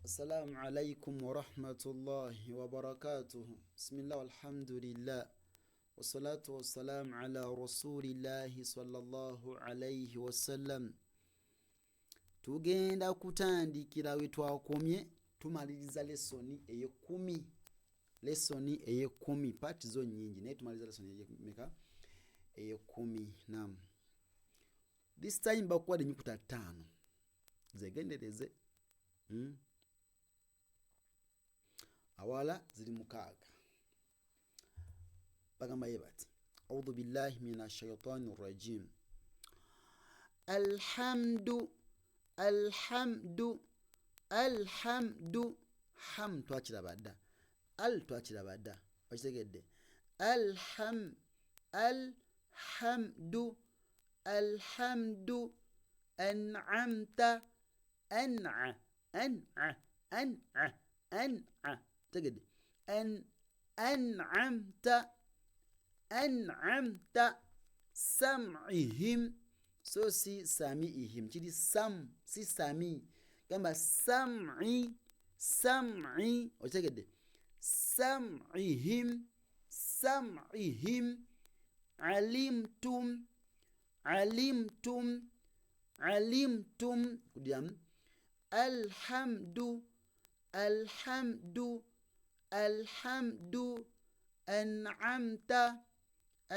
السلام عليكم ورحمة الله وبركاته. بسم الله والحمد لله والصلاة والسلام على رسول الله صلى الله عليه وسلم. Tugenda kutandikira we twakomye tumaliriza lesoni ey'ekumi paati zo nnyingi naye tumaliriza lesoni ey'emeka ey'ekumi. Naam, this time bakuwadde ennyukuta 5 zegendereze. awala ziri 6 bagamba ye bati audhu billahi minash shaitani rrajim alhamdu ham twakirabadda al twakirabadda bakitegedde alhamdu an'amta an'a tegedde an'amta sam'ihim so si sami'ihim kiri sam si sami gamba sam'i okitegedde sam'ihim alimtum kudiam alhamdu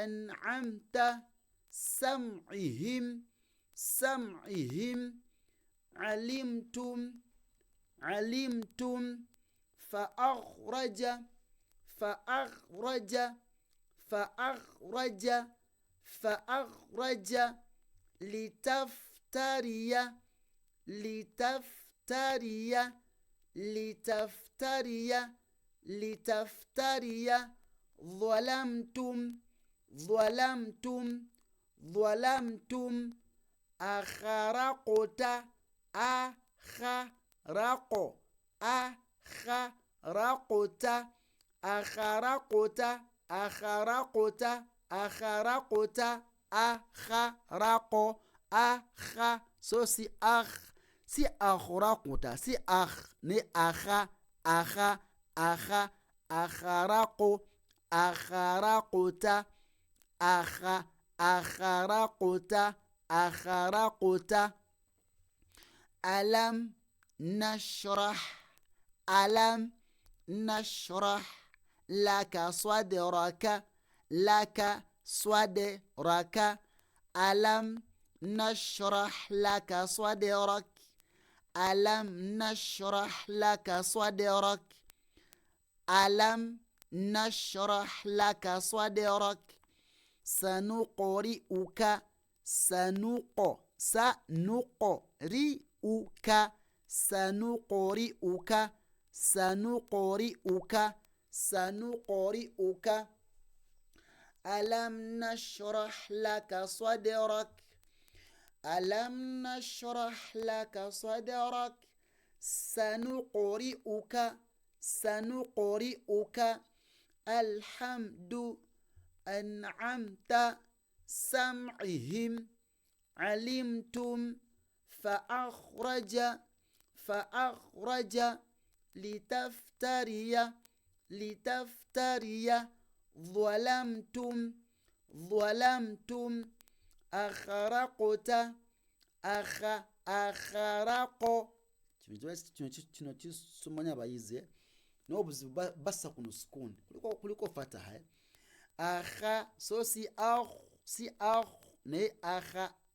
an'amta sam'ihim alimtum fa'akhraja litaftariya ظلمتم أخرقت so si si akhraquta si ne akharaqta alam nashrah laka sadraka alam nashrah laka sadrak sanuqri'uka alam nashrah laka sadrak sanuqri'uka alhamdu an'amta sam'ihim alimtum fa'akhraja litaftariya ظلمتم akharaqta kino kisomanya abayizi n'obuzibu bassa kuno sukuni kuliko fataha so si ne akharaqta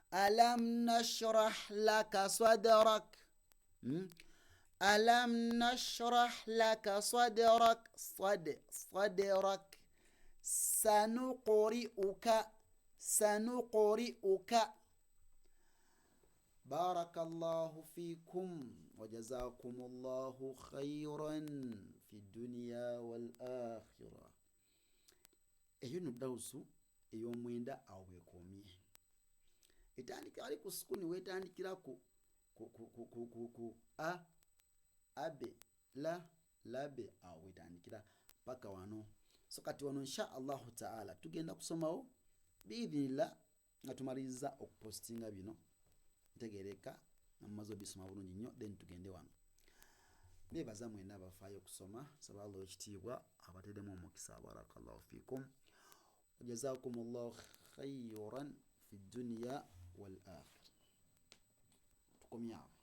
alam nashrah laka sadrak alam nashrah laka sadrak sanuqri'uka barakallahu fikum wa jazakumullahu khairan fi dunya wal akhirah. Eyo no dawusu ey'omwenda awo bwekomye etandikira ali ku sukuni wetandikira ku a abe la labe awo wetandikira paka wano. So kati wano insha Allahu ta'ala tugenda kusomawo biidhinillah nga tumaliriza okupostinga bino ntegereka namaze obisoma bulungi nnyo then tugende wano. Nebaza mwena abafaayo okusoma saba Allah ekitiibwa abateddemu omukisa. Barakallahu fikum jazakumullahu khayran fi dunya wal akhirah. Tukomye awo.